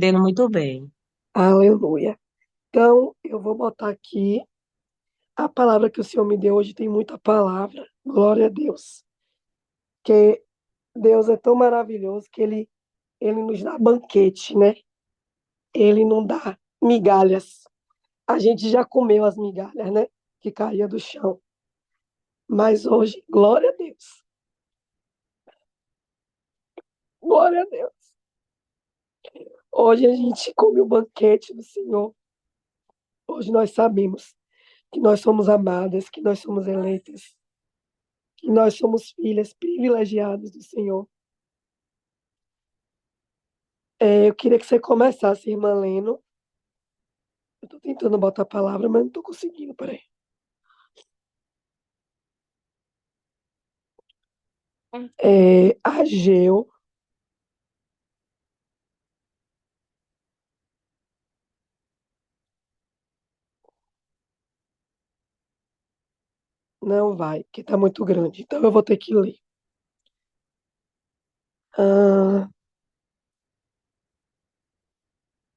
Entendendo muito bem. Aleluia. Então, eu vou botar aqui a palavra que o Senhor me deu hoje. Tem muita palavra. Glória a Deus. Que Deus é tão maravilhoso que ele nos dá banquete, né? Ele não dá migalhas. A gente já comeu as migalhas, né? Que caía do chão. Mas hoje, glória a Deus. Glória a Deus. Hoje a gente come o banquete do Senhor. Hoje nós sabemos que nós somos amadas, que nós somos eleitas, que nós somos filhas privilegiadas do Senhor. Eu queria que você começasse, irmã lendo. Eu estou tentando botar a palavra, mas não estou conseguindo, peraí. Ageu, não vai, que está muito grande, então eu vou ter que ler. Ah,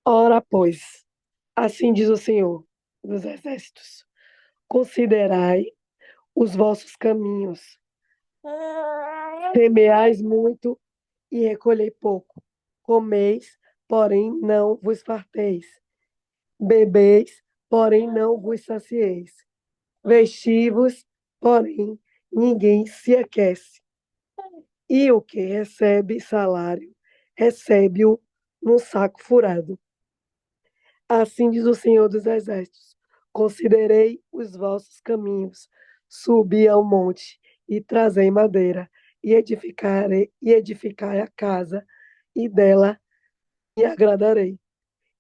ora, pois, assim diz o Senhor dos Exércitos: considerai os vossos caminhos, semeais muito e recolhei pouco, comeis, porém não vos farteis, bebeis, porém não vos sacieis, vestivos, porém ninguém se aquece. E o que recebe salário, recebe-o num saco furado. Assim diz o Senhor dos Exércitos: considerei os vossos caminhos, subi ao monte e trazei madeira, e edificai a casa, e dela me agradarei,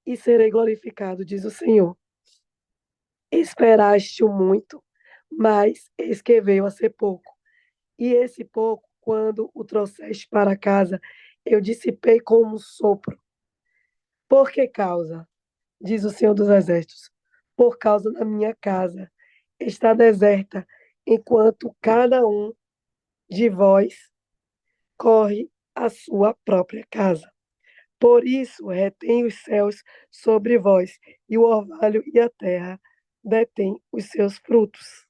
e serei glorificado, diz o Senhor. Esperaste-o muito, mas eis que veio a ser pouco. E esse pouco, quando o trouxeste para casa, eu dissipei como um sopro. Por que causa? Diz o Senhor dos Exércitos. Por causa da minha casa. Está deserta, enquanto cada um de vós corre a sua própria casa. Por isso retém os céus sobre vós, e o orvalho e a terra detém os seus frutos.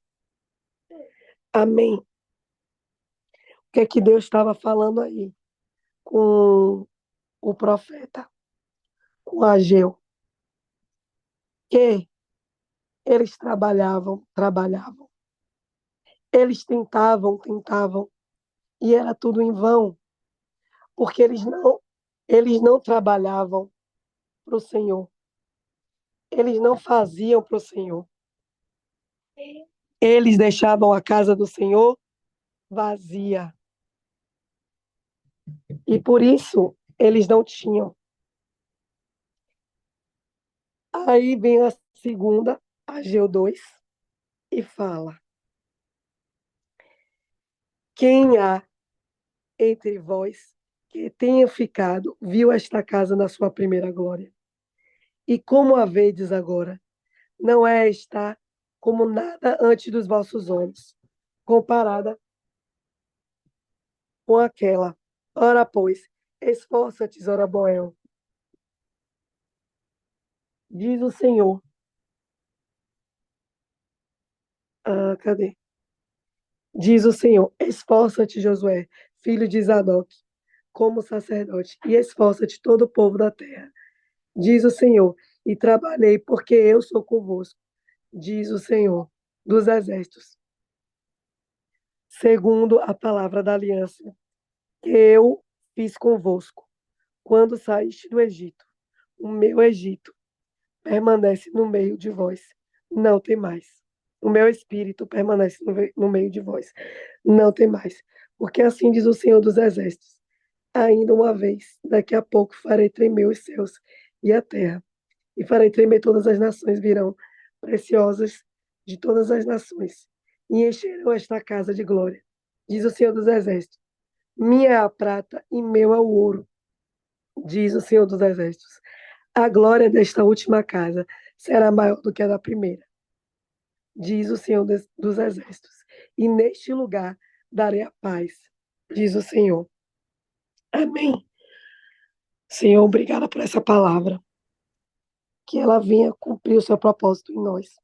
Amém. O que é que Deus estava falando aí com o profeta, com Ageu? Que eles trabalhavam. Eles tentavam, e era tudo em vão, porque eles não trabalhavam para o Senhor, eles não faziam para o Senhor, eles deixavam a casa do Senhor vazia, e por isso eles não tinham. Aí vem a segunda, Ageu 2, e fala: quem há entre vós que tenha ficado, viu esta casa na sua primeira glória? E como a vedes agora? Não é esta como nada antes dos vossos olhos, comparada com aquela. Ora, pois, esforça-te, Zorobabel, diz o Senhor. Cadê? Diz o Senhor, esforça-te, Josué, filho de Zadok, como sacerdote, e esforça-te todo o povo da terra. Diz o Senhor, e trabalhei, porque eu sou convosco, diz o Senhor dos exércitos, segundo a palavra da aliança que eu fiz convosco, quando saíste do Egito. O meu Egito permanece no meio de vós, não tem mais. O meu espírito permanece no meio de vós, não tem mais. Porque assim diz o Senhor dos Exércitos: ainda uma vez, daqui a pouco farei tremer os céus e a terra, e farei tremer todas as nações, virão preciosas de todas as nações, e encherão esta casa de glória, diz o Senhor dos Exércitos. Minha é a prata e meu é o ouro, diz o Senhor dos Exércitos. A glória desta última casa será maior do que a da primeira, diz o Senhor dos Exércitos. E neste lugar darei a paz, diz o Senhor. Amém. Senhor, obrigada por essa palavra, que ela venha cumprir o seu propósito em nós.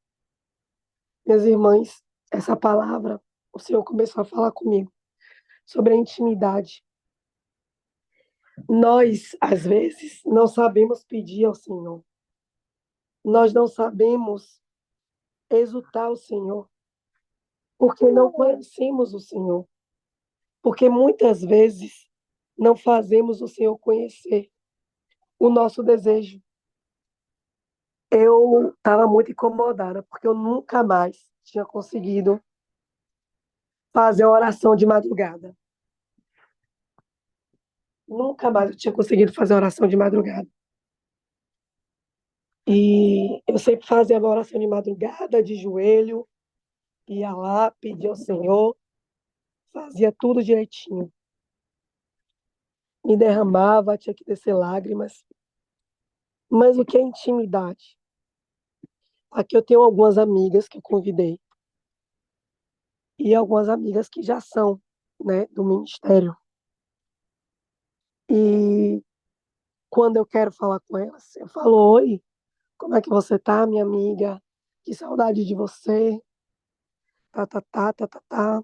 Minhas irmãs, essa palavra, o Senhor começou a falar comigo sobre a intimidade. Nós, às vezes, não sabemos pedir ao Senhor. Nós não sabemos exultar ao Senhor, porque não conhecemos o Senhor. Porque muitas vezes não fazemos o Senhor conhecer o nosso desejo. Eu estava muito incomodada, porque eu nunca mais tinha conseguido fazer a oração de madrugada. Nunca mais eu tinha conseguido fazer a oração de madrugada. E eu sempre fazia a oração de madrugada, de joelho, ia lá, pedia ao Senhor, fazia tudo direitinho. Me derramava, tinha que descer lágrimas. Mas o que é intimidade? Aqui eu tenho algumas amigas que eu convidei, e algumas amigas que já são, né, do ministério. E quando eu quero falar com elas, eu falo: oi, como é que você tá, minha amiga? Que saudade de você, tá, tá, tá, tá, tá, tá.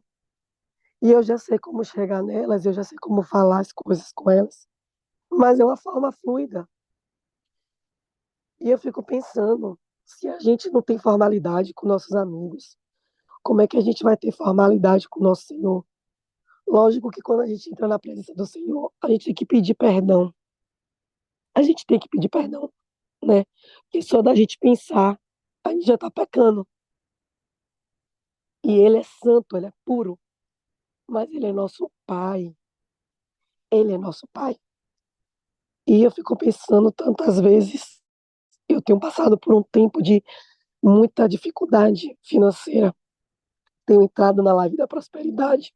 E eu já sei como chegar nelas, eu já sei como falar as coisas com elas, mas é uma forma fluida. E eu fico pensando, se a gente não tem formalidade com nossos amigos, como é que a gente vai ter formalidade com o nosso Senhor? Lógico que quando a gente entra na presença do Senhor, a gente tem que pedir perdão. A gente tem que pedir perdão, né? Porque só da gente pensar, a gente já está pecando. E Ele é santo, Ele é puro, mas Ele é nosso Pai. Ele é nosso Pai. E eu fico pensando tantas vezes, eu tenho passado por um tempo de muita dificuldade financeira, tenho entrado na live da prosperidade.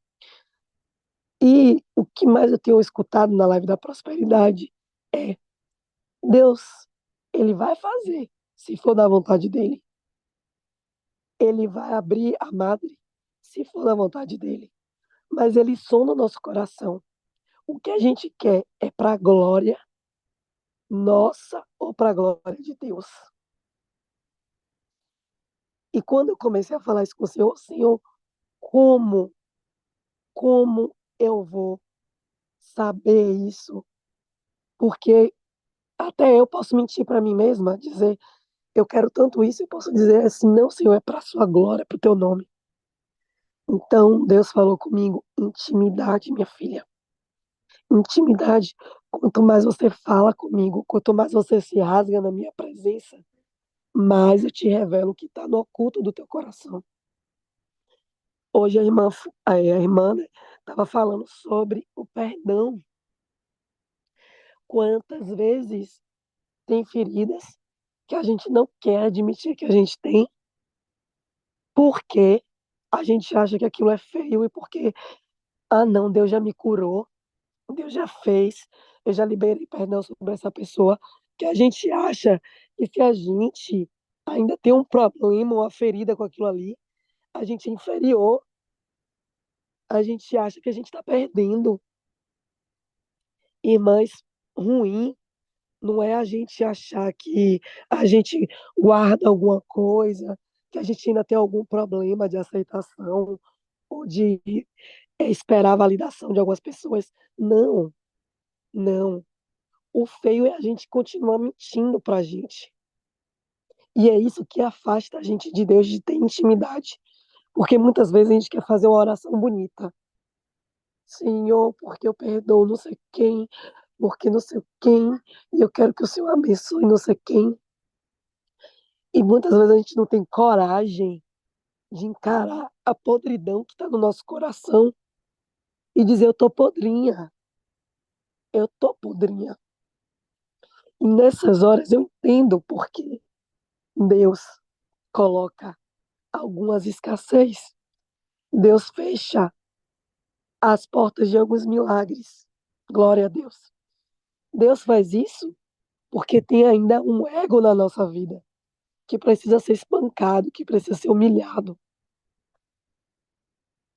E o que mais eu tenho escutado na live da prosperidade é: Deus, Ele vai fazer, se for da vontade dEle. Ele vai abrir a madre, se for da vontade dEle. Mas Ele sonda o nosso coração. O que a gente quer é para a glória nossa ou para a glória de Deus. E quando eu comecei a falar isso com o Senhor, Senhor, como, como eu vou saber isso? Porque até eu posso mentir para mim mesma, dizer, eu quero tanto isso, eu posso dizer assim, não, Senhor, é para a sua glória, para o teu nome. Então, Deus falou comigo, intimidade, minha filha. Intimidade, quanto mais você fala comigo, quanto mais você se rasga na minha presença, mais eu te revelo o que está no oculto do teu coração. Hoje a irmã, né, estava falando sobre o perdão. Quantas vezes tem feridas que a gente não quer admitir que a gente tem, porque a gente acha que aquilo é feio e porque, ah, não, Deus já me curou, Deus já fez, eu já liberei perdão sobre essa pessoa, que a gente acha que se a gente ainda tem um problema, uma ferida com aquilo ali, a gente é inferior, a gente acha que a gente está perdendo. Irmãs, ruim não é a gente achar que a gente guarda alguma coisa, que a gente ainda tem algum problema de aceitação ou de esperar a validação de algumas pessoas. Não, não. O feio é a gente continuar mentindo pra gente. E é isso que afasta a gente de Deus, de ter intimidade. Porque muitas vezes a gente quer fazer uma oração bonita. Senhor, porque eu perdoo não sei quem, porque não sei quem, e eu quero que o Senhor abençoe não sei quem. E muitas vezes a gente não tem coragem de encarar a podridão que está no nosso coração e dizer: eu tô podrinha, eu tô podrinha. E nessas horas eu entendo porque Deus coloca algumas escassez. Deus fecha as portas de alguns milagres. Glória a Deus. Deus faz isso porque tem ainda um ego na nossa vida que precisa ser espancado, que precisa ser humilhado.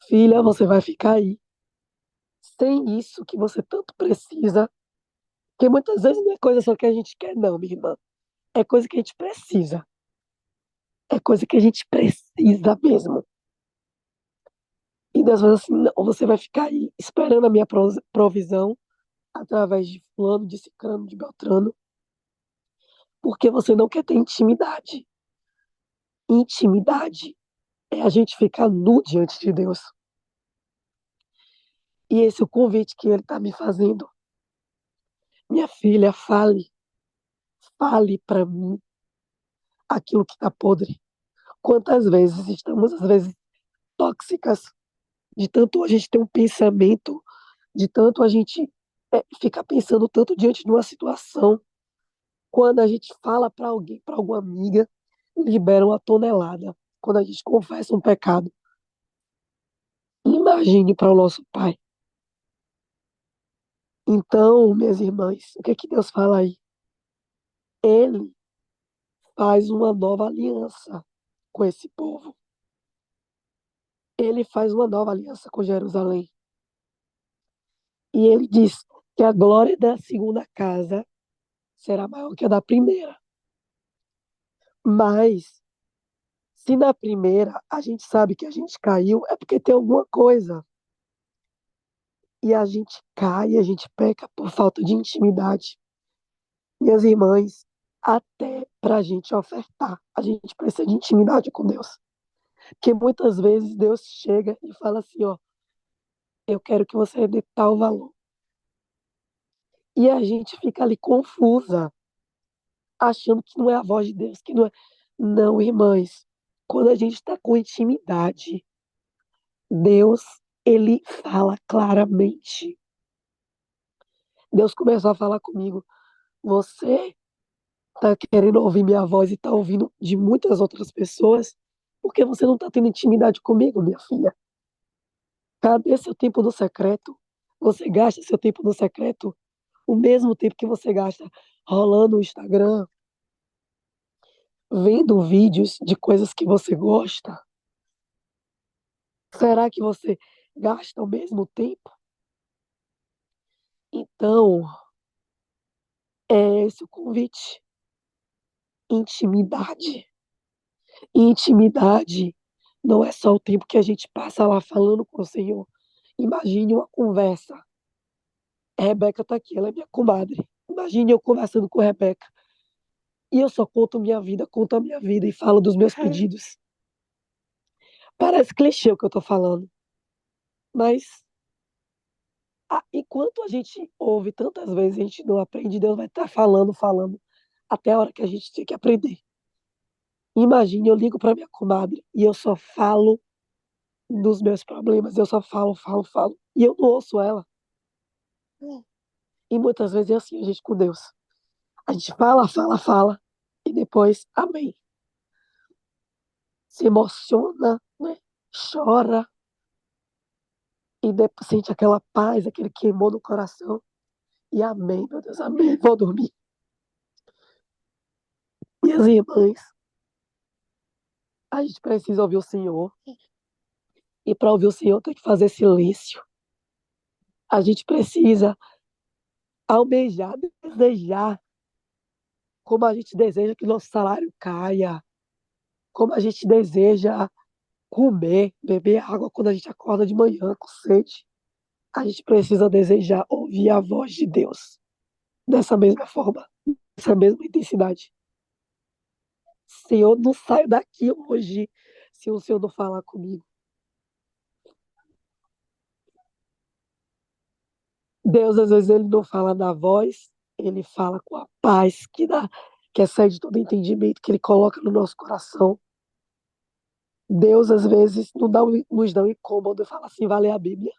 Filha, você vai ficar aí sem isso que você tanto precisa, Porque muitas vezes não é coisa só que a gente quer, não, minha irmã. É coisa que a gente precisa. É coisa que a gente precisa mesmo. E Deus fala assim: não, você vai ficar aí esperando a minha provisão através de fulano, de ciclano, de beltrano, porque você não quer ter intimidade. Intimidade é a gente ficar nu diante de Deus. E esse é o convite que ele está me fazendo. Minha filha, fale para mim aquilo que está podre. Quantas vezes estamos, às vezes, tóxicas, de tanto a gente ter um pensamento, de tanto a gente ficar pensando tanto diante de uma situação. Quando a gente fala para alguém, para alguma amiga, libera uma tonelada. Quando a gente confessa um pecado, imagine para o nosso Pai. Então, minhas irmãs, o que é que Deus fala aí? Ele faz uma nova aliança com esse povo. Ele faz uma nova aliança com Jerusalém. E ele diz que a glória da segunda casa será maior que a da primeira. Mas, se na primeira a gente sabe que a gente caiu, é porque tem alguma coisa. E a gente cai, a gente peca por falta de intimidade. Minhas irmãs, até para a gente ofertar, a gente precisa de intimidade com Deus. Porque muitas vezes Deus chega e fala assim, ó, eu quero que você dê tal valor. E a gente fica ali confusa, achando que não é a voz de Deus, que não é. Não, irmãs, quando a gente está com intimidade, Deus, ele fala claramente. Deus começou a falar comigo, você tá querendo ouvir minha voz e tá ouvindo de muitas outras pessoas, porque você não tá tendo intimidade comigo, minha filha. Cadê seu tempo no secreto? Você gasta seu tempo no secreto o mesmo tempo que você gasta rolando o Instagram, vendo vídeos de coisas que você gosta? Será que você gasta o mesmo tempo? Então, é esse o convite. Intimidade. Intimidade não é só o tempo que a gente passa lá falando com o Senhor. Imagine uma conversa. A Rebeca tá aqui, ela é minha comadre. Imagine eu conversando com a Rebeca. E eu só conto a minha vida e falo dos meus pedidos. Parece clichê o que eu tô falando. Mas enquanto a gente ouve tantas vezes, a gente não aprende, Deus vai estar falando, falando, até a hora que a gente tem que aprender. Imagine, eu ligo para minha comadre e eu só falo dos meus problemas, eu só falo, falo, falo. E eu não ouço ela. E muitas vezes é assim, a gente com Deus. A gente fala, fala, fala, e depois, amém. Se emociona, né? Chora, e depois sente aquela paz, aquele queimou no coração. E amém, meu Deus, amém. Vou dormir. Minhas irmãs, a gente precisa ouvir o Senhor. E para ouvir o Senhor tem que fazer silêncio. A gente precisa almejar, desejar, como a gente deseja que nosso salário caia, como a gente deseja comer, beber água quando a gente acorda de manhã com sede. A gente precisa desejar ouvir a voz de Deus dessa mesma forma, dessa mesma intensidade. Senhor, não saio daqui hoje se o Senhor não falar comigo. Deus, às vezes, ele não fala na voz, ele fala com a paz que dá, que excede todo entendimento que ele coloca no nosso coração. Deus, às vezes, nos dá um incômodo e fala assim, vai ler a Bíblia,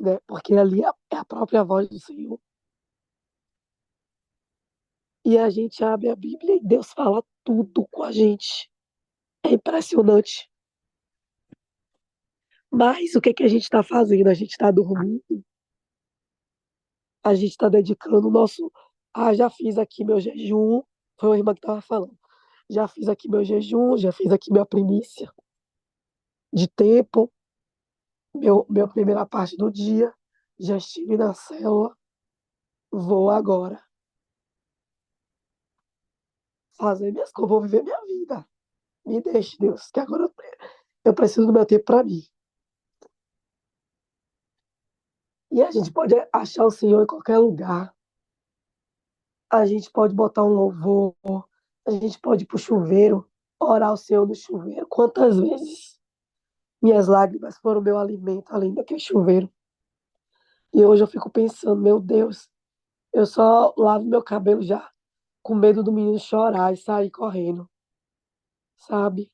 né? Porque ali é a própria voz do Senhor. E a gente abre a Bíblia e Deus fala tudo com a gente. É impressionante. Mas o que que a gente está fazendo? A gente está dormindo, a gente está dedicando o nosso. Ah, já fiz aqui meu jejum. Foi uma irmã que estava falando. Já fiz aqui meu jejum, já fiz aqui minha primícia de tempo, minha primeira parte do dia, já estive na célula. Vou agora fazer minhas coisas, vou viver minha vida. Me deixe, Deus, que agora eu preciso do meu tempo para mim. E a gente pode achar o Senhor em qualquer lugar. A gente pode botar um louvor, a gente pode ir pro chuveiro, orar ao Senhor no chuveiro. Quantas vezes minhas lágrimas foram meu alimento além daquele chuveiro. E hoje eu fico pensando, meu Deus, eu só lavo meu cabelo já com medo do menino chorar e sair correndo, sabe?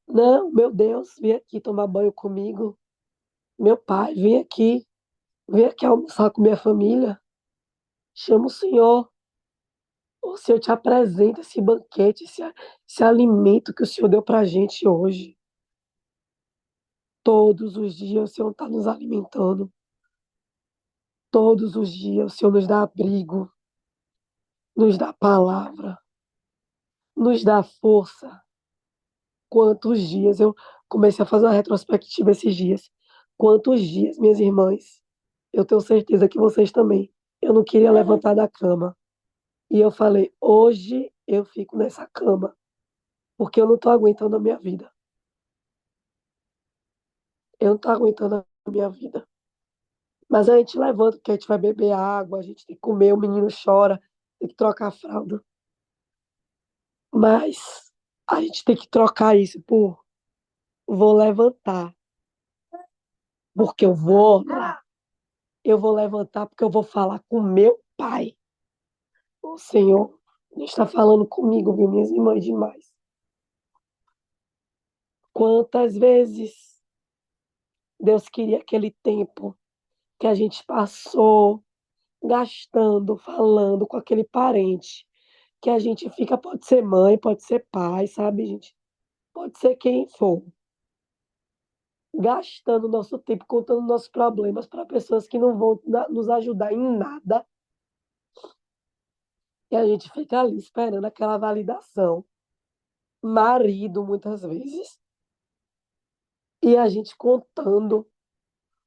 Não, meu Deus, vem aqui tomar banho comigo. Meu pai, vem aqui almoçar com minha família. Chama o Senhor. O Senhor te apresenta esse banquete, esse alimento que o Senhor deu pra gente hoje. Todos os dias o Senhor está nos alimentando. Todos os dias o Senhor nos dá abrigo, nos dá palavra, nos dá força. Quantos dias eu comecei a fazer uma retrospectiva esses dias. Quantos dias, minhas irmãs, eu tenho certeza que vocês também. Eu não queria levantar da cama. E eu falei, hoje eu fico nessa cama, porque eu não estou aguentando a minha vida. Eu não estou aguentando a minha vida. Mas a gente levanta, porque a gente vai beber água, a gente tem que comer, o menino chora, tem que trocar a fralda. Mas a gente tem que trocar isso por vou levantar, porque eu vou orar. Eu vou levantar porque eu vou falar com meu pai. O Senhor está falando comigo, viu, minhas irmãs, demais. Quantas vezes Deus queria aquele tempo que a gente passou gastando, falando com aquele parente, que a gente fica, pode ser mãe, pode ser pai, sabe, gente? Pode ser quem for. Gastando nosso tempo contando nossos problemas para pessoas que não vão nos ajudar em nada. E a gente fica ali esperando aquela validação. Marido, muitas vezes. E a gente contando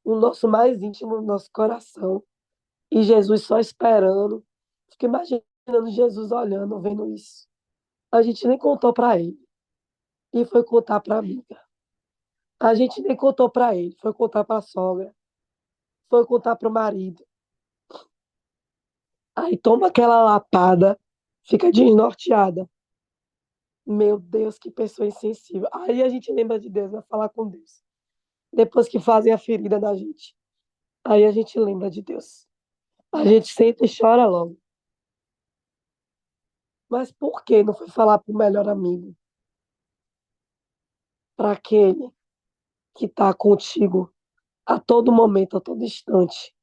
o nosso mais íntimo, o nosso coração. E Jesus só esperando. Fico imaginando Jesus olhando, vendo isso. A gente nem contou para ele. E foi contar para a amiga. A gente nem contou para ele. Foi contar para a sogra. Foi contar para o marido. Aí toma aquela lapada. Fica desnorteada. Meu Deus, que pessoa insensível. Aí a gente lembra de Deus, vai falar com Deus. Depois que fazem a ferida da gente. Aí a gente lembra de Deus. A gente senta e chora logo. Mas por que não foi falar para o melhor amigo? Para aquele que está contigo a todo momento, a todo instante,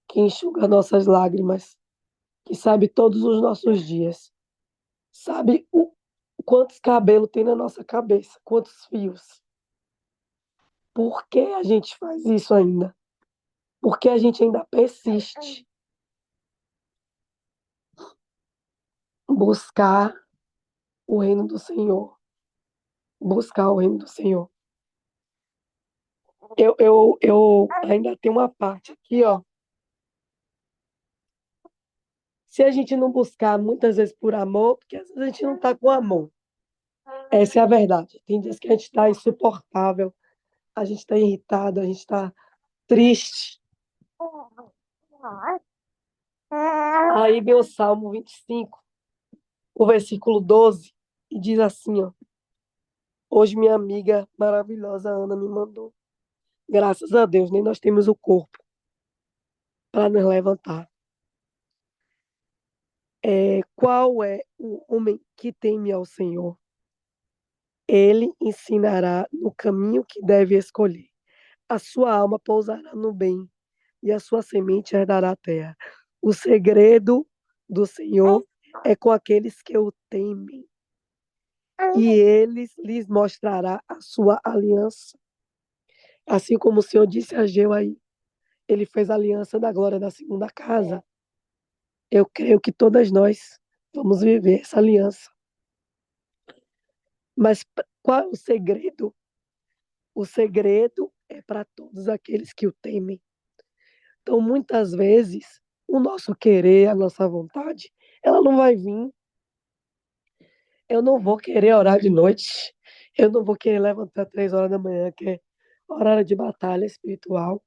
que enxuga nossas lágrimas, que sabe todos os nossos dias, sabe quantos cabelos tem na nossa cabeça, quantos fios. Por que a gente faz isso ainda? Por que a gente ainda persiste em buscar o reino do Senhor? Buscar o reino do Senhor. Eu ainda tenho uma parte aqui, ó. Se a gente não buscar muitas vezes por amor, porque às vezes a gente não está com amor. Essa é a verdade. Tem dias que a gente está insuportável, a gente está irritado, a gente está triste. Aí vem o Salmo 25, o versículo 12, e diz assim, ó. Hoje minha amiga maravilhosa Ana me mandou. Graças a Deus, nem nós temos o corpo para nos levantar. Qual é o homem que teme ao Senhor? Ele ensinará no caminho que deve escolher. A sua alma pousará no bem e a sua semente herdará a terra. O segredo do Senhor é com aqueles que o temem, e eles lhes mostrará a sua aliança. Assim como o Senhor disse a Ageu aí, ele fez a aliança da glória da segunda casa. Eu creio que todas nós vamos viver essa aliança. Mas qual é o segredo? O segredo é para todos aqueles que o temem. Então, muitas vezes, o nosso querer, a nossa vontade, ela não vai vir. Eu não vou querer orar de noite. Eu não vou querer levantar 3 horas da manhã, que é horário de batalha espiritual.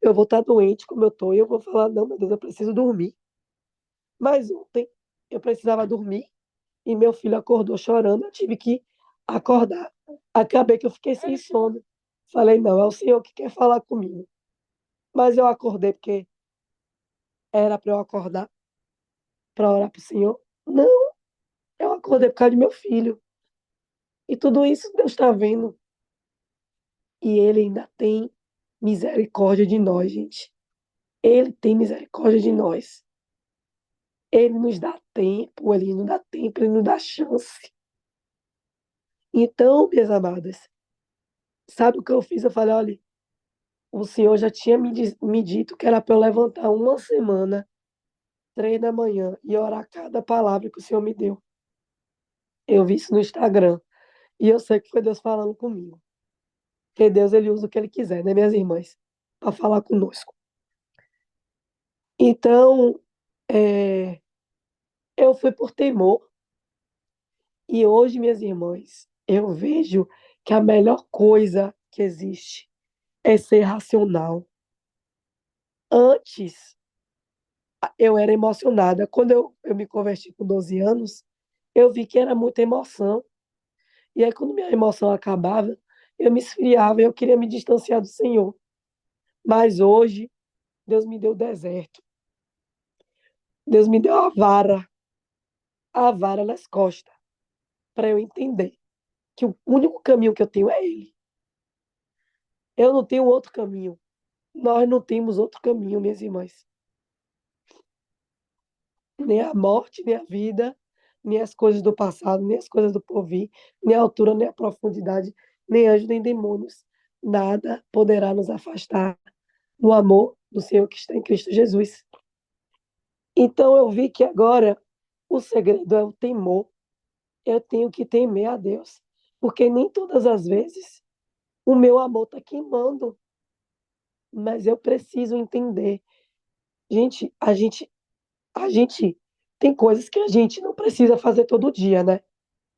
Eu vou estar doente como eu estou e eu vou falar, não, meu Deus, eu preciso dormir. Mas ontem eu precisava dormir e meu filho acordou chorando, eu tive que acordar. Acabei que eu fiquei sem sono. Falei, não, é o Senhor que quer falar comigo. Mas eu acordei porque era para eu acordar para orar para o Senhor. Não, eu acordei por causa de meu filho. E tudo isso Deus está vendo. E Ele ainda tem misericórdia de nós, gente. Ele tem misericórdia de nós. Ele nos dá tempo, Ele nos dá tempo, Ele nos dá chance. Então, minhas amadas, sabe o que eu fiz? Eu falei, olha, o Senhor já tinha me dito que era para eu levantar uma semana, 3 da manhã, e orar cada palavra que o Senhor me deu. Eu vi isso no Instagram. E eu sei que foi Deus falando comigo. Porque Deus, ele usa o que ele quiser, né, minhas irmãs? Para falar conosco. Então, é, eu fui por temor. E hoje, minhas irmãs, eu vejo que a melhor coisa que existe é ser racional. Antes, eu era emocionada. Quando eu me converti com 12 anos, eu vi que era muita emoção. E aí, quando minha emoção acabava, eu me esfriava e eu queria me distanciar do Senhor. Mas hoje, Deus me deu o deserto. Deus me deu a vara nas costas, para eu entender que o único caminho que eu tenho é Ele. Eu não tenho outro caminho. Nós não temos outro caminho, minhas irmãs. Nem a morte, nem a vida, nem as coisas do passado, nem as coisas do porvir, nem a altura, nem a profundidade, nem anjos, nem demônios. Nada poderá nos afastar do amor do Senhor que está em Cristo Jesus. Então eu vi que agora o segredo é o temor. Eu tenho que temer a Deus, porque nem todas as vezes o meu amor está queimando, mas eu preciso entender. Gente, a gente tem coisas que a gente não precisa fazer todo dia, né?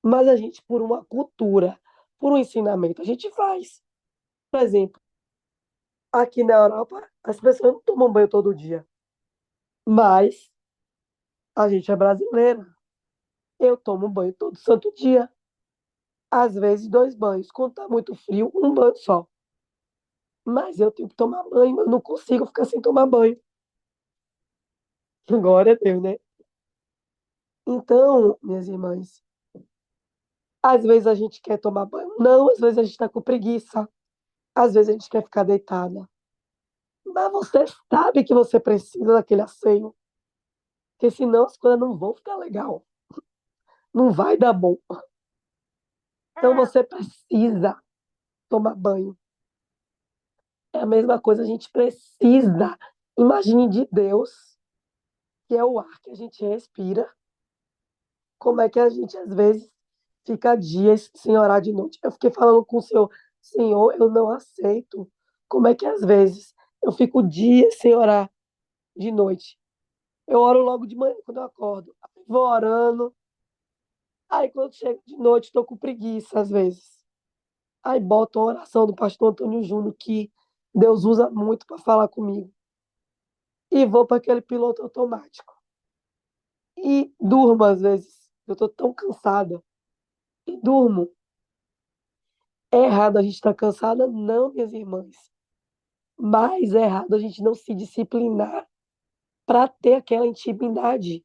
Mas a gente, por uma cultura, por um ensinamento, a gente faz. Por exemplo, aqui na Europa, as pessoas não tomam banho todo dia, mas a gente é brasileira. Eu tomo banho todo santo dia. Às vezes, 2 banhos. Quando tá muito frio, um banho só. Mas eu tenho que tomar banho, eu não consigo ficar sem tomar banho. Glória a Deus, né? Então, minhas irmãs, às vezes a gente quer tomar banho. Não, às vezes a gente está com preguiça. Às vezes a gente quer ficar deitada. Mas você sabe que você precisa daquele asseio. Porque senão as coisas não vão ficar legal. Não vai dar bom. Então você precisa tomar banho. É a mesma coisa, a gente precisa. Imagine de Deus, que é o ar que a gente respira. Como é que a gente, às vezes, fica dias sem orar de noite? Eu fiquei falando com o Senhor, Senhor, eu não aceito. Como é que, às vezes, eu fico dias sem orar de noite? Eu oro logo de manhã, quando eu acordo. Aí vou orando. Aí, quando chega de noite, estou com preguiça, às vezes. Aí, boto a oração do pastor Antônio Júnior, que Deus usa muito para falar comigo. E vou para aquele piloto automático. E durmo, às vezes. Eu estou tão cansada. E durmo. É errado a gente estar cansada? Não, minhas irmãs. Mas é errado a gente não se disciplinar para ter aquela intimidade.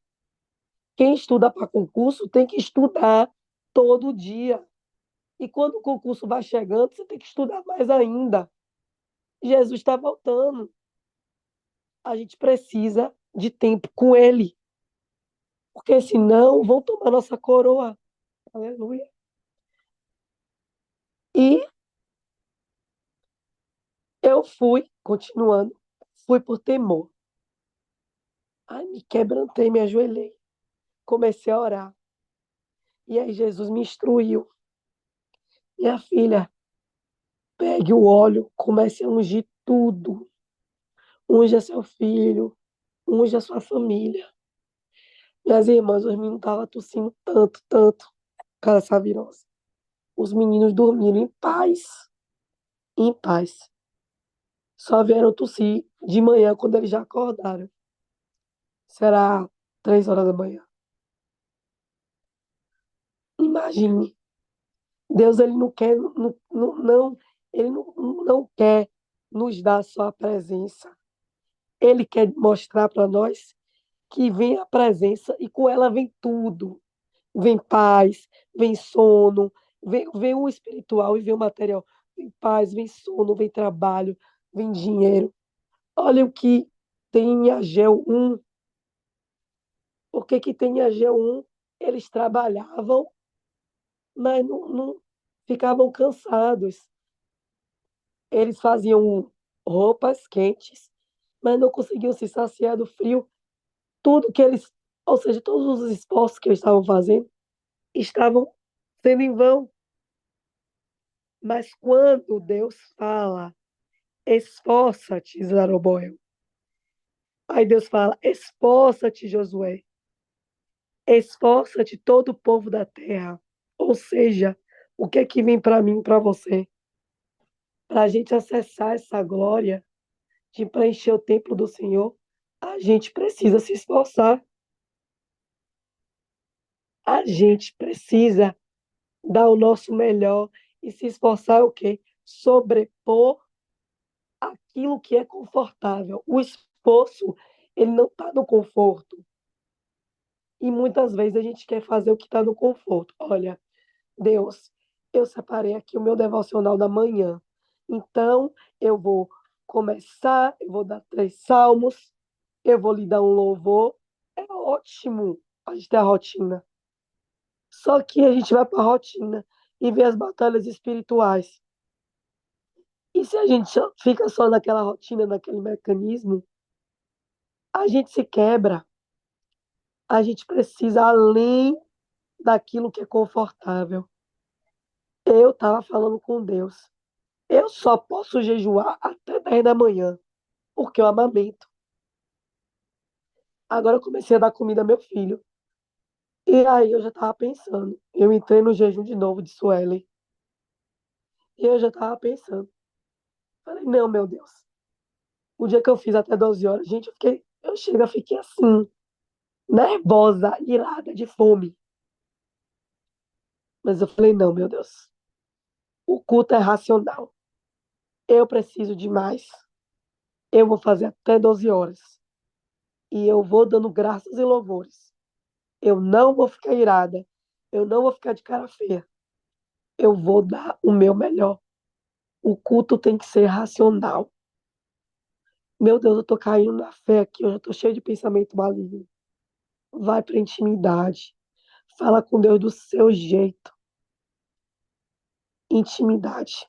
Quem estuda para concurso tem que estudar todo dia. E quando o concurso vai chegando, você tem que estudar mais ainda. Jesus está voltando. A gente precisa de tempo com Ele, porque senão vão tomar nossa coroa. Aleluia. E eu fui, continuando, fui por temor. Ai, me quebrantei, me ajoelhei. Comecei a orar. E aí Jesus me instruiu. Minha filha, pegue o óleo, comece a ungir tudo. unja seu filho, unja sua família. Minhas irmãs, os meninos estavam tossindo tanto, tanto, por causa dessa virose. Os meninos dormiram em paz, em paz. Só vieram tossir de manhã, quando eles já acordaram. Será 3 horas da manhã. Imagine, Deus ele não quer, ele não quer nos dar só a presença. Ele quer mostrar para nós que vem a presença e com ela vem tudo. Vem paz, vem sono, vem o espiritual e vem o material. Vem paz, vem sono, vem trabalho, vem dinheiro. Olha o que tem em Ageu 1. O que que tem em Ageu 1? Eles trabalhavam, mas não ficavam cansados. Eles faziam roupas quentes, mas não conseguiam se saciar do frio. Tudo que eles, ou seja, todos os esforços que eles estavam fazendo, estavam sendo em vão. Mas quando Deus fala, esforça-te, Zerubbabel. Aí Deus fala, esforça-te, Josué. Esforça-te, todo o povo da terra. Ou seja, o que é que vem para mim e para você? Para a gente acessar essa glória, de preencher o templo do Senhor, a gente precisa se esforçar. A gente precisa dar o nosso melhor e se esforçar o quê? Sobrepor aquilo que é confortável. O esforço, ele não está no conforto. E muitas vezes a gente quer fazer o que está no conforto. Olha, Deus, eu separei aqui o meu devocional da manhã. Então, eu vou começar, eu vou dar 3 salmos, eu vou lhe dar um louvor. É ótimo a gente ter a rotina. Só que a gente vai para a rotina e vê as batalhas espirituais. E se a gente fica só naquela rotina, naquele mecanismo, a gente se quebra. A gente precisa além daquilo que é confortável. Eu estava falando com Deus. Eu só posso jejuar até 10 da manhã, porque eu amamento. Agora eu comecei a dar comida ao meu filho. E aí eu já estava pensando. Eu entrei no jejum de novo de Suelen. E eu já estava pensando. Falei, não, meu Deus. O dia que eu fiz até 12 horas, gente, eu fiquei assim, nervosa, irada, de fome. Mas eu falei, não, meu Deus. O culto é racional. Eu preciso de mais. Eu vou fazer até 12 horas. E eu vou dando graças e louvores. Eu não vou ficar irada. Eu não vou ficar de cara feia. Eu vou dar o meu melhor. O culto tem que ser racional. Meu Deus, eu tô caindo na fé aqui. Eu já tô cheio de pensamento maligno. Vai pra intimidade. Fala com Deus do seu jeito. Intimidade.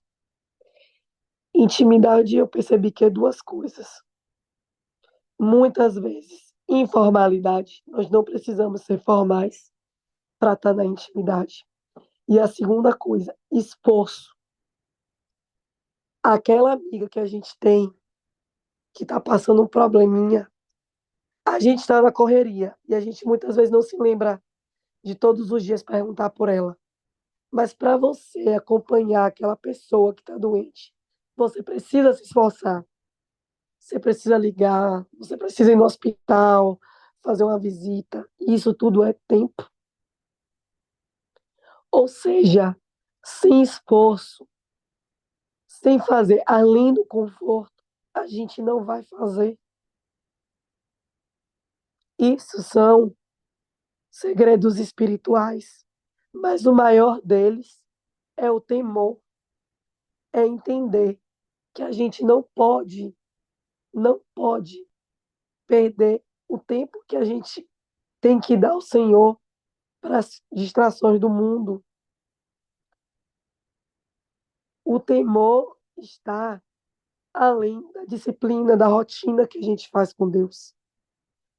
Intimidade, eu percebi que é duas coisas. Muitas vezes, informalidade. Nós não precisamos ser formais para estar na intimidade. E a segunda coisa, esforço. Aquela amiga que a gente tem, que está passando um probleminha, a gente está na correria e a gente muitas vezes não se lembra de todos os dias perguntar por ela. Mas para você acompanhar aquela pessoa que está doente, você precisa se esforçar. Você precisa ligar, você precisa ir no hospital, fazer uma visita. Isso tudo é tempo. Ou seja, sem esforço, sem fazer além do conforto, a gente não vai fazer. Isso são segredos espirituais. Mas o maior deles é o temor, é entender que a gente não pode perder o tempo que a gente tem que dar ao Senhor para as distrações do mundo. O temor está além da disciplina, da rotina que a gente faz com Deus.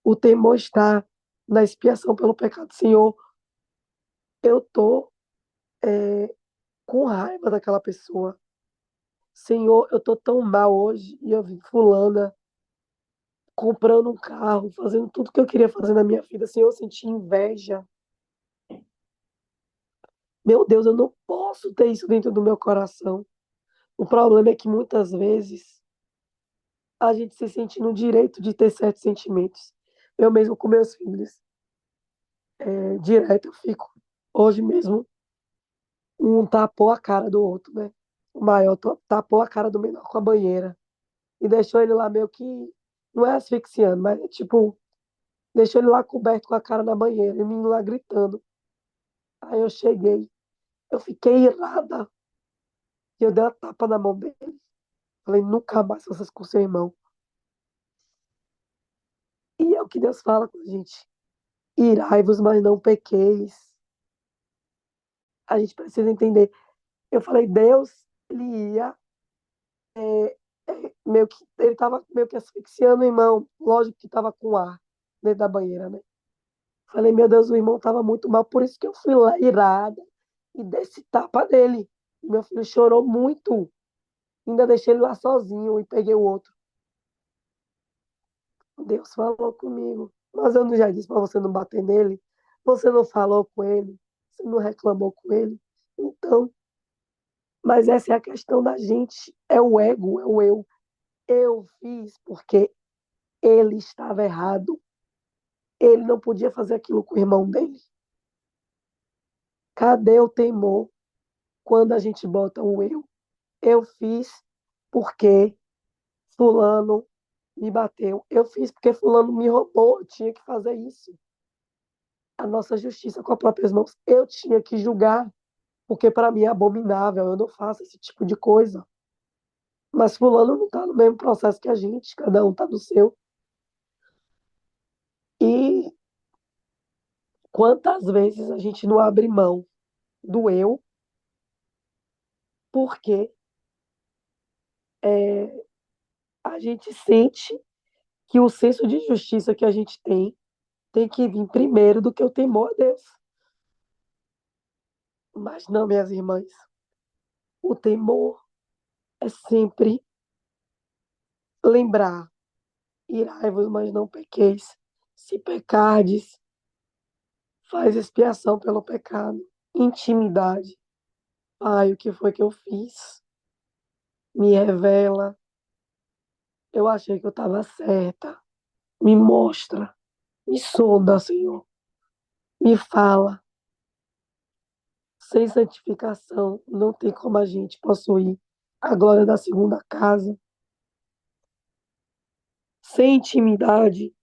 O temor está na expiação pelo pecado. Senhor, eu estou com raiva daquela pessoa. Senhor, eu estou tão mal hoje e eu vi fulana. comprando um carro, fazendo tudo que eu queria fazer na minha vida, assim, eu senti inveja. Meu Deus, eu não posso ter isso dentro do meu coração. O problema é que muitas vezes a gente se sente no direito de ter certos sentimentos. Eu mesmo com meus filhos, direto eu fico. Hoje mesmo, um tapou a cara do outro, né? O maior tapou a cara do menor com a banheira e deixou ele lá meio que, não é asfixiando, mas é tipo, deixou ele lá coberto com a cara na banheira e o menino lá gritando. Aí eu cheguei, eu fiquei irada e eu dei uma tapa na mão dele. Falei, nunca mais vocês com seu irmão. E é o que Deus fala com a gente. Irai-vos, mas não pequeis. A gente precisa entender. Eu falei, Deus, ele ia meio que, ele tava meio que asfixiando o irmão. Lógico que tava com ar dentro da banheira, né? Falei, meu Deus, o irmão tava muito mal, por isso que eu fui lá irada e dei esse tapa dele. Meu filho chorou muito. Ainda deixei ele lá sozinho e peguei o outro. Deus falou comigo. Mas eu não já disse para você não bater nele? Você não falou com ele? Você não reclamou com ele? Então, mas essa é a questão da gente. É o ego, é o eu. Eu fiz porque ele estava errado. Ele não podia fazer aquilo com o irmão dele. Cadê o temor quando a gente bota o eu? Eu fiz porque fulano me bateu. Eu fiz porque fulano me roubou. Eu tinha que fazer isso. A nossa justiça com as próprias mãos. Eu tinha que julgar, porque para mim é abominável. Eu não faço esse tipo de coisa. Mas fulano não está no mesmo processo que a gente. Cada um está no seu. E quantas vezes a gente não abre mão do eu porque a gente sente que o senso de justiça que a gente tem que vir primeiro do que o temor a Deus. Mas não, minhas irmãs, o temor é sempre lembrar, irai-vos, mas não pequeis. Se pecardes, faz expiação pelo pecado. Intimidade. Pai, o que foi que eu fiz? Me revela. Eu achei que eu estava certa. Me mostra. Me sonda, Senhor. Me fala. Sem santificação, não tem como a gente possuir a glória da segunda casa. Sem intimidade,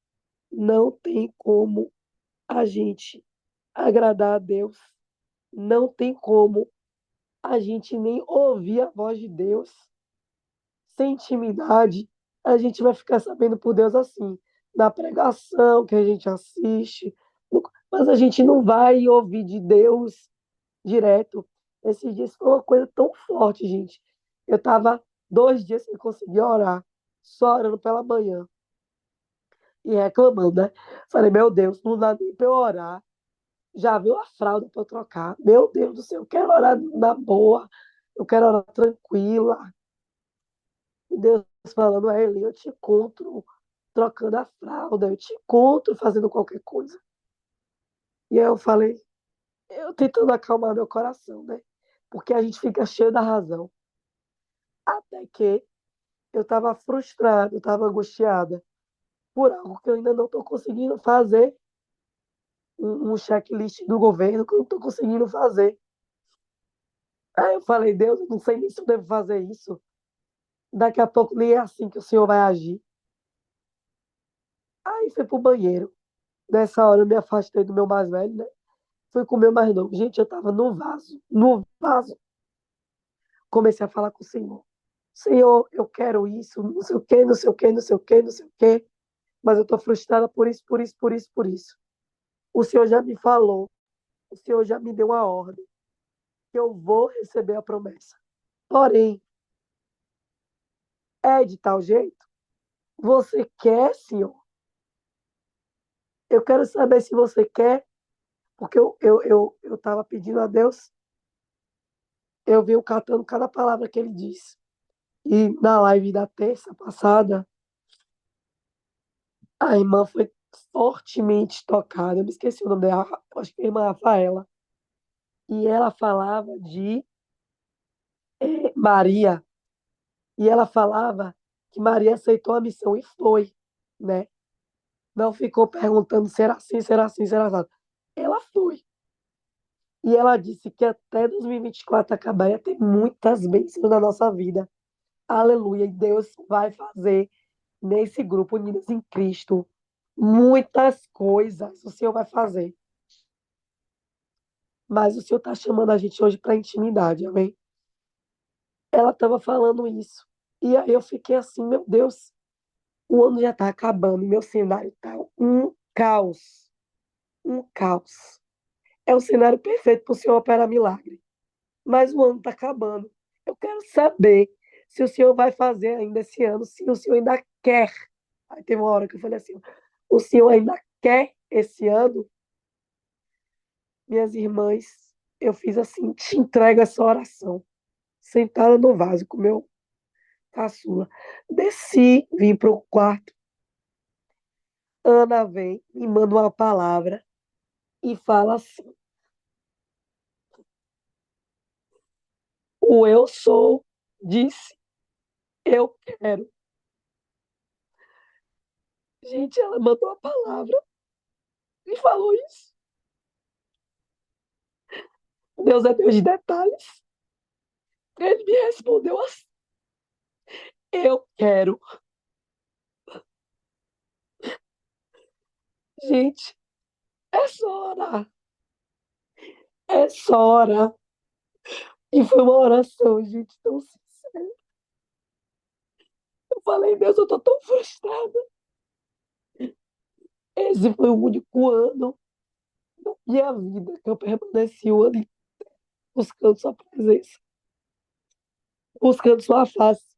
não tem como a gente agradar a Deus. Não tem como a gente nem ouvir a voz de Deus. Sem intimidade, a gente vai ficar sabendo por Deus assim, na pregação que a gente assiste, mas a gente não vai ouvir de Deus direto. Esses dias foi uma coisa tão forte, gente. Eu estava 2 dias sem conseguir orar, só orando pela manhã e reclamando, né? Falei, meu Deus, não dá nem para eu orar. Já viu a fralda para eu trocar? Meu Deus do céu, eu quero orar na boa, eu quero orar tranquila. E Deus falando a ele, eu te encontro trocando a fralda, eu te encontro fazendo qualquer coisa. E aí eu falei, eu tentando acalmar meu coração, né? Porque a gente fica cheio da razão. Até que eu estava frustrada, eu estava angustiada por algo que eu ainda não estou conseguindo fazer, um checklist do governo que eu não estou conseguindo fazer. Aí eu falei, Deus, eu não sei nem se eu devo fazer isso. Daqui a pouco nem é assim que o Senhor vai agir. Aí fui pro banheiro. Nessa hora eu me afastei do meu mais velho, né? Fui com o meu mais novo. Gente, eu estava no vaso, no vaso. Comecei a falar com o Senhor. Senhor, eu quero isso, não sei o quê, não sei o quê, não sei o quê, não sei o quê. Mas eu estou frustrada por isso, por isso, por isso, por isso. O Senhor já me falou, o Senhor já me deu a ordem que eu vou receber a promessa. Porém, é de tal jeito? Você quer, Senhor? Eu quero saber se você quer, porque eu estava pedindo a Deus, eu venho catando cada palavra que ele diz. E na live da terça passada, A irmã foi fortemente tocada. Eu me esqueci o nome dela. Eu acho que é a irmã Rafaela. E ela falava de Maria. E ela falava que Maria aceitou a missão e foi, né? Não ficou perguntando se era assim, se era assim, se era assim. Ela foi. E ela disse que até 2024 acabar ia ter muitas bênçãos na nossa vida. Aleluia. E Deus vai fazer nesse grupo Unidas em Cristo muitas coisas. O Senhor vai fazer. Mas o Senhor está chamando a gente hoje para intimidade, amém? Ela estava falando isso. E aí eu fiquei assim, meu Deus, o ano já está acabando e meu cenário está um caos. Um caos. É o cenário perfeito para o Senhor operar milagre. Mas o ano está acabando. Eu quero saber se o Senhor vai fazer ainda esse ano, se o Senhor ainda quer. Aí teve uma hora que eu falei assim: o Senhor ainda quer esse ano? Minhas irmãs, eu fiz assim: te entrego essa oração, sentada no vaso com meu caçula. Desci, vim para o quarto. Ana vem, me manda uma palavra e fala assim: o eu sou disse, eu quero. Gente, ela mandou a palavra e falou isso. Deus é Deus de detalhes. Ele me respondeu assim: eu quero. Gente, é só orar. É só orar. E foi uma oração, gente, tão sincera. Eu falei, Deus, eu tô tão frustrada. Esse foi o único ano da minha vida que eu permaneci o ano inteiro buscando sua presença, buscando sua face,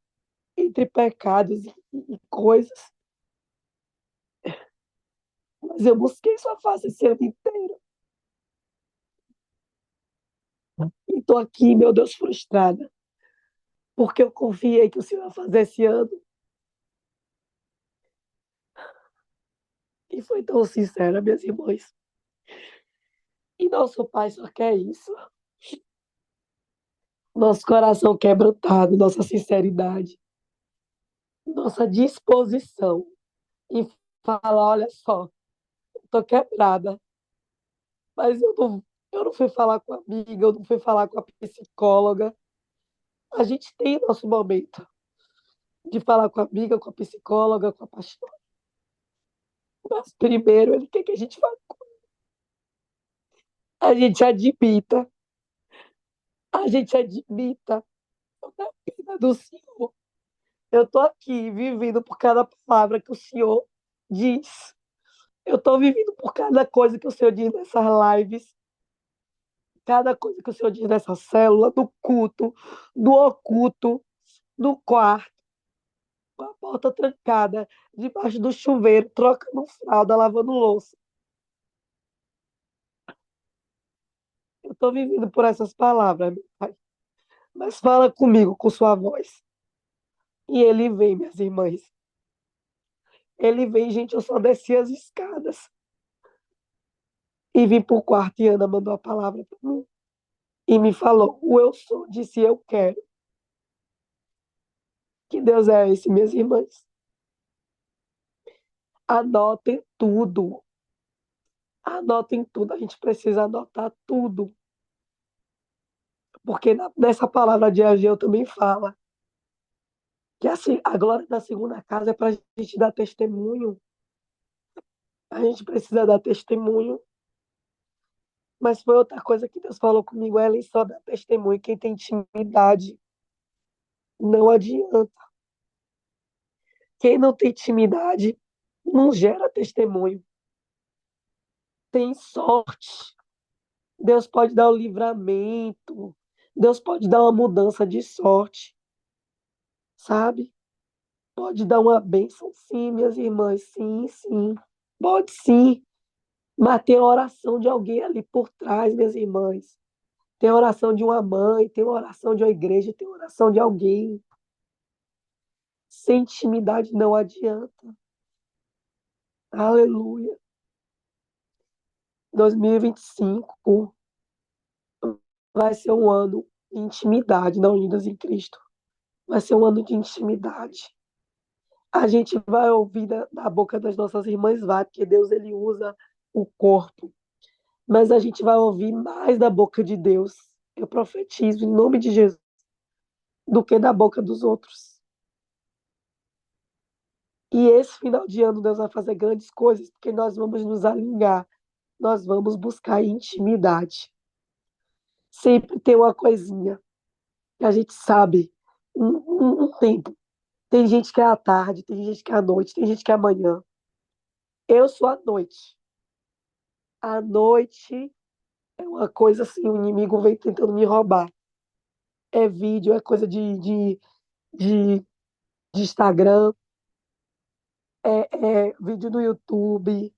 entre pecados e coisas. Mas eu busquei sua face esse ano inteiro. E tô aqui, meu Deus, frustrada. Porque eu confiei que o Senhor ia fazer esse ano. E foi tão sincera, minhas irmãs. E nosso Pai só quer isso. Nosso coração quebrantado, nossa sinceridade, nossa disposição em falar: olha só, eu tô quebrada, mas eu não fui falar com a amiga, eu não fui falar com a psicóloga. A gente tem nosso momento de falar com a amiga, com a psicóloga, com a pastora. Mas primeiro ele quer que a gente fale. A gente admita, a gente admita a pena do Senhor. Eu tô aqui vivendo por cada palavra que o Senhor diz. Eu tô vivendo por cada coisa que o Senhor diz nessas lives, cada coisa que o Senhor diz nessa célula, do culto, do oculto, do quarto, com a porta trancada, debaixo do chuveiro, trocando fralda, lavando louça. Eu tô vivendo por essas palavras, meu Pai. Mas fala comigo com sua voz. E ele vem, minhas irmãs. Ele vem, gente, eu só desci as escadas. E vim pro quarto e Ana mandou a palavra para mim. E me falou, o eu sou, disse eu quero. Que Deus é esse, minhas irmãs? Anotem tudo. Anotem tudo. A gente precisa anotar tudo. Porque nessa palavra de Ageu também fala que assim, a glória da segunda casa é para a gente dar testemunho. A gente precisa dar testemunho. Mas foi outra coisa que Deus falou comigo. Ela só dá testemunho. Quem tem intimidade não adianta. Quem não tem intimidade não gera testemunho. Tem sorte. Deus pode dar o livramento. Deus pode dar uma mudança de sorte, sabe? Pode dar uma bênção, sim, minhas irmãs. Sim, sim. Pode sim. Mas tem a oração de alguém ali por trás, minhas irmãs. Tem a oração de uma mãe, tem a oração de uma igreja, tem a oração de alguém. Sem intimidade não adianta. Aleluia. 2025 vai ser um ano de intimidade na Unidas em Cristo. Vai ser um ano de intimidade. A gente vai ouvir da boca das nossas irmãs, vai, porque Deus ele usa o corpo. Mas a gente vai ouvir mais da boca de Deus. Eu profetizo em nome de Jesus, do que da boca dos outros. E esse final de ano Deus vai fazer grandes coisas, porque nós vamos nos alinhar, nós vamos buscar intimidade. Sempre tem uma coisinha que a gente sabe, um tempo. Tem gente que é à tarde, tem gente que é à noite, tem gente que é amanhã. Eu sou à noite. À noite é uma coisa assim, o inimigo vem tentando me roubar. É vídeo, é coisa de, de Instagram, é vídeo no YouTube,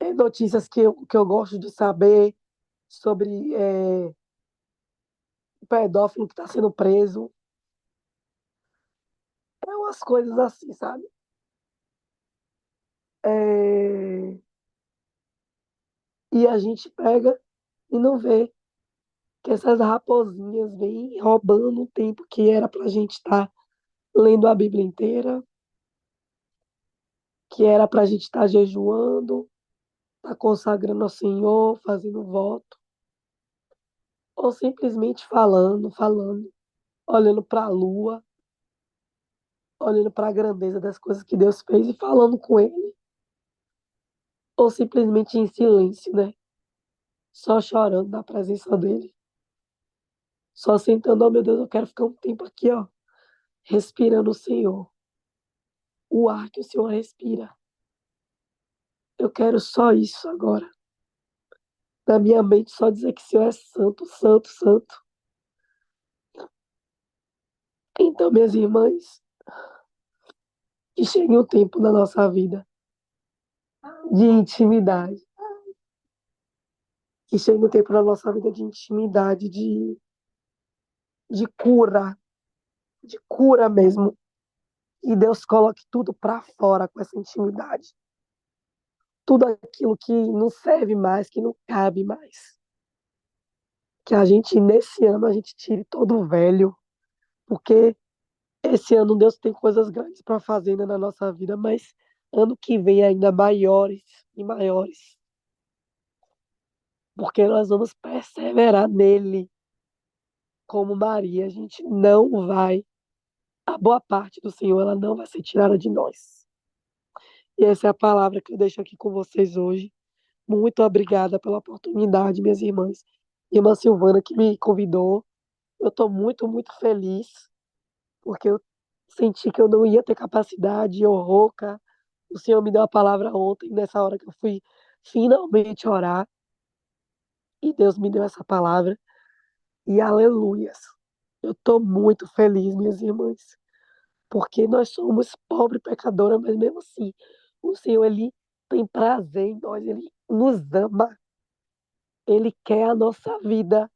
é notícias que eu gosto de saber sobre o pedófilo que está sendo preso. É umas coisas assim, sabe? É, e a gente pega e não vê que essas raposinhas vêm roubando o tempo que era para a gente estar lendo a Bíblia inteira, que era para a gente estar jejuando, estar consagrando ao Senhor, fazendo voto, ou simplesmente falando, olhando para a lua, olhando para a grandeza das coisas que Deus fez e falando com Ele, ou simplesmente em silêncio, né? Só chorando na presença dEle, só sentando, oh meu Deus, eu quero ficar um tempo aqui, ó, respirando o Senhor, o ar que o Senhor respira. Eu quero só isso agora. Na minha mente, só dizer que o Senhor é santo, santo, santo. Então, minhas irmãs, que chegue um tempo na nossa vida de intimidade, que chegue um tempo na nossa vida de intimidade, de de cura mesmo. E Deus coloque tudo para fora com essa intimidade. Tudo aquilo que não serve mais, que não cabe mais. Que a gente, nesse ano, a gente tire todo o velho, porque esse ano Deus tem coisas grandes para fazer ainda na nossa vida, mas ano que vem ainda maiores e maiores, porque nós vamos perseverar nele como Maria. A gente não vai, a boa parte do Senhor, ela não vai ser tirada de nós. E essa é a palavra que eu deixo aqui com vocês hoje. Muito obrigada pela oportunidade, minhas irmãs. Irmã Silvana que me convidou. Eu estou muito, muito feliz, porque eu senti que eu não ia ter capacidade, eu rouca. O Senhor me deu a palavra ontem, nessa hora que eu fui finalmente orar, e Deus me deu essa palavra. E aleluias. Eu estou muito feliz, minhas irmãs, porque nós somos pobres pecadoras, mas mesmo assim, o Senhor, Ele tem prazer em nós, Ele nos ama, Ele quer a nossa vida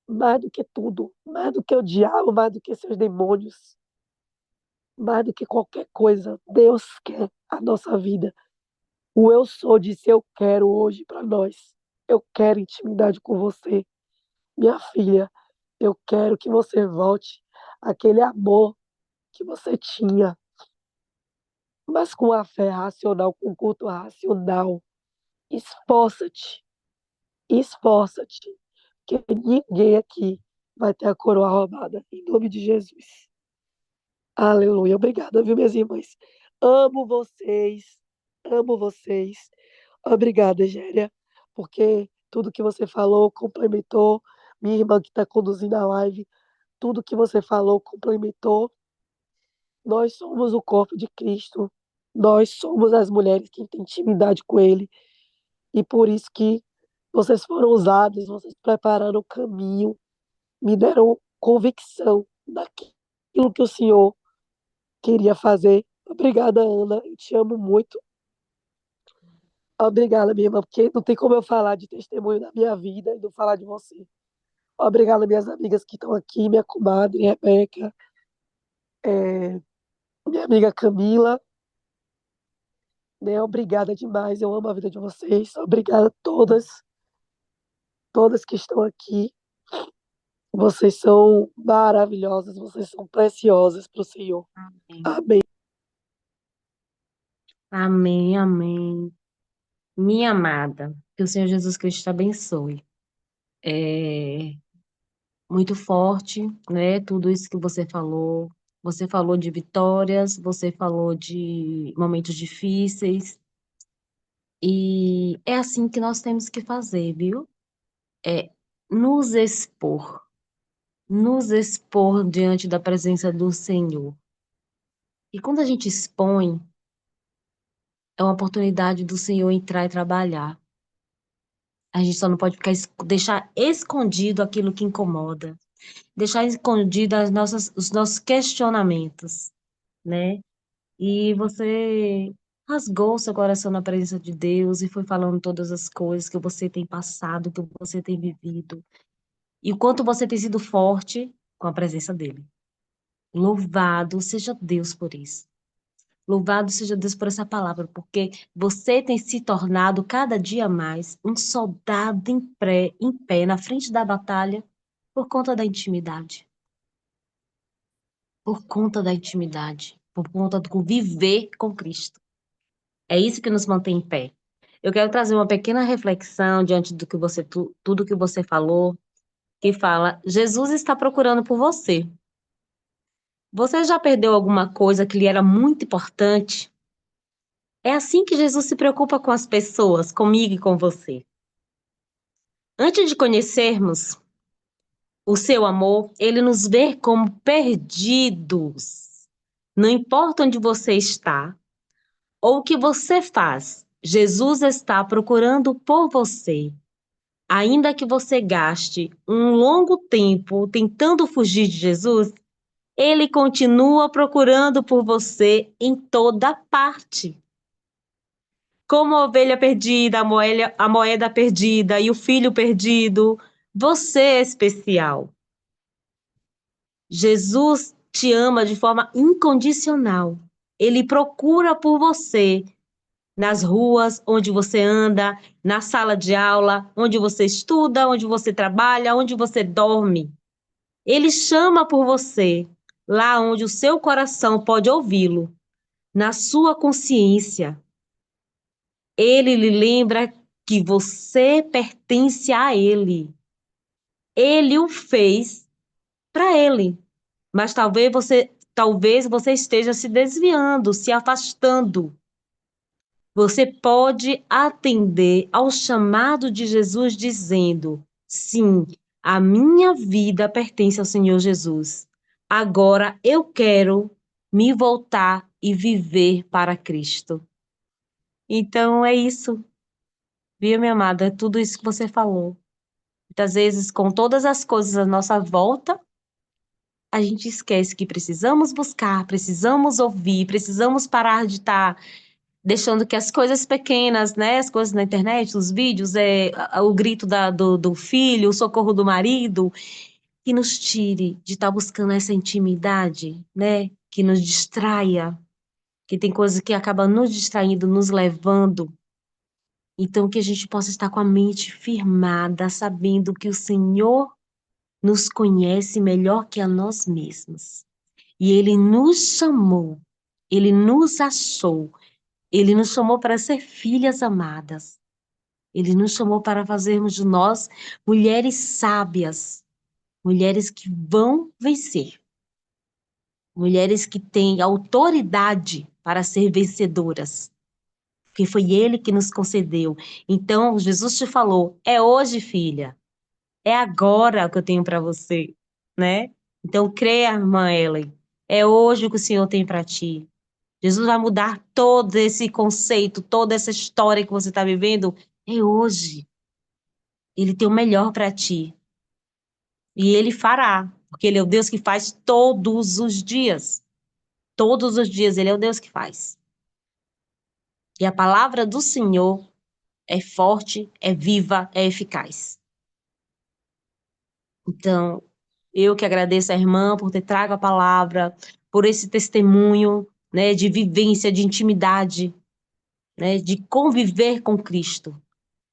mais do que tudo, mais do que o diabo, mais do que seus demônios, mais do que qualquer coisa. Deus quer a nossa vida. O eu sou disse eu quero hoje para nós. Eu quero intimidade com você, minha filha. Eu quero que você volte àquele amor que você tinha, mas com a fé racional, com o culto racional. Esforça-te, esforça-te, que ninguém aqui vai ter a coroa roubada, em nome de Jesus. Aleluia. Obrigada, viu, minhas irmãs? Amo vocês, amo vocês. Obrigada, Gélia, porque tudo que você falou complementou. Minha irmã que está conduzindo a live, tudo que você falou complementou. Nós somos o corpo de Cristo. Nós somos as mulheres que têm intimidade com Ele. E por isso que vocês foram usadas, vocês prepararam o caminho, me deram convicção daquilo que o Senhor queria fazer. Obrigada, Ana. Eu te amo muito. Obrigada, minha irmã, porque não tem como eu falar de testemunho da minha vida e não falar de você. Obrigada, minhas amigas que estão aqui, minha comadre, Rebeca, minha amiga Camila, Né? Obrigada demais. Eu amo a vida de vocês. Obrigada a todas, todas que estão aqui. Vocês são maravilhosas, vocês são preciosas para o Senhor. Amém, Amém. amém. Amém. Minha amada, que o Senhor Jesus Cristo te abençoe. É muito forte, né? Tudo isso que você falou. Você falou de vitórias, você falou de momentos difíceis. E é assim que nós temos que fazer, viu? É nos expor, nos expor diante da presença do Senhor. E quando a gente expõe, é uma oportunidade do Senhor entrar e trabalhar. A gente só não pode ficar, deixar escondido aquilo que incomoda, deixar escondido os nossos questionamentos, né? E você rasgou seu coração na presença de Deus e foi falando todas as coisas que você tem passado, que você tem vivido, e o quanto você tem sido forte com a presença dele. Louvado seja Deus por isso. Louvado seja Deus por essa palavra, porque você tem se tornado cada dia mais um soldado em pé na frente da batalha por conta da intimidade. Por conta da intimidade. Por conta do viver com Cristo. É isso que nos mantém em pé. Eu quero trazer uma pequena reflexão diante do que tudo que você falou, que fala: Jesus está procurando por você. Você já perdeu alguma coisa que lhe era muito importante? É assim que Jesus se preocupa com as pessoas, comigo e com você. Antes de conhecermos o seu amor, ele nos vê como perdidos. Não importa onde você está ou o que você faz, Jesus está procurando por você. Ainda que você gaste um longo tempo tentando fugir de Jesus, ele continua procurando por você em toda parte. Como a ovelha perdida, a moeda perdida e o filho perdido, você é especial. Jesus te ama de forma incondicional. Ele procura por você nas ruas onde você anda, na sala de aula, onde você estuda, onde você trabalha, onde você dorme. Ele chama por você, lá onde o seu coração pode ouvi-lo, na sua consciência. Ele lhe lembra que você pertence a ele. Ele o fez para ele. Mas talvez você esteja se desviando, se afastando. Você pode atender ao chamado de Jesus dizendo: sim, a minha vida pertence ao Senhor Jesus. Agora eu quero me voltar e viver para Cristo. Então é isso, viu, minha amada? É tudo isso que você falou. Muitas vezes, com todas as coisas à nossa volta, a gente esquece que precisamos buscar, precisamos ouvir, precisamos parar de estar deixando que as coisas pequenas, né, as coisas na internet, os vídeos, o grito do filho, o socorro do marido, que nos tire de estar buscando essa intimidade, né, que nos distraia, que tem coisas que acabam nos distraindo, nos levando. Então, que a gente possa estar com a mente firmada, sabendo que o Senhor nos conhece melhor que a nós mesmos. E Ele nos chamou, Ele nos achou, Ele nos chamou para ser filhas amadas. Ele nos chamou para fazermos de nós mulheres sábias, mulheres que vão vencer, mulheres que têm autoridade para ser vencedoras, porque foi Ele que nos concedeu. Então, Jesus te falou: é hoje, filha, é agora que eu tenho para você, né? Então, creia, irmã Ellen, é hoje o que o Senhor tem para ti. Jesus vai mudar todo esse conceito, toda essa história que você está vivendo. É hoje. Ele tem o melhor para ti. E ele fará, porque ele é o Deus que faz todos os dias. Todos os dias ele é o Deus que faz. E a palavra do Senhor é forte, é viva, é eficaz. Então, eu que agradeço a irmã por ter trago a palavra, por esse testemunho, né, de vivência, de intimidade. né? De conviver com Cristo.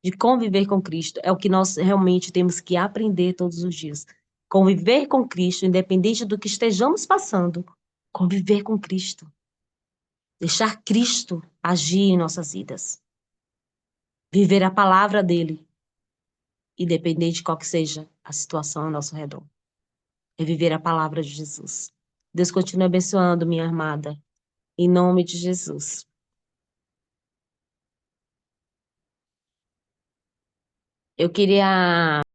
De conviver com Cristo. É o que nós realmente temos que aprender todos os dias. Conviver com Cristo, independente do que estejamos passando. Conviver com Cristo. Deixar Cristo agir em nossas vidas. Viver a palavra dele, independente de qual que seja a situação ao nosso redor. É viver a palavra de Jesus. Deus continue abençoando, minha amada. Em nome de Jesus. Eu queria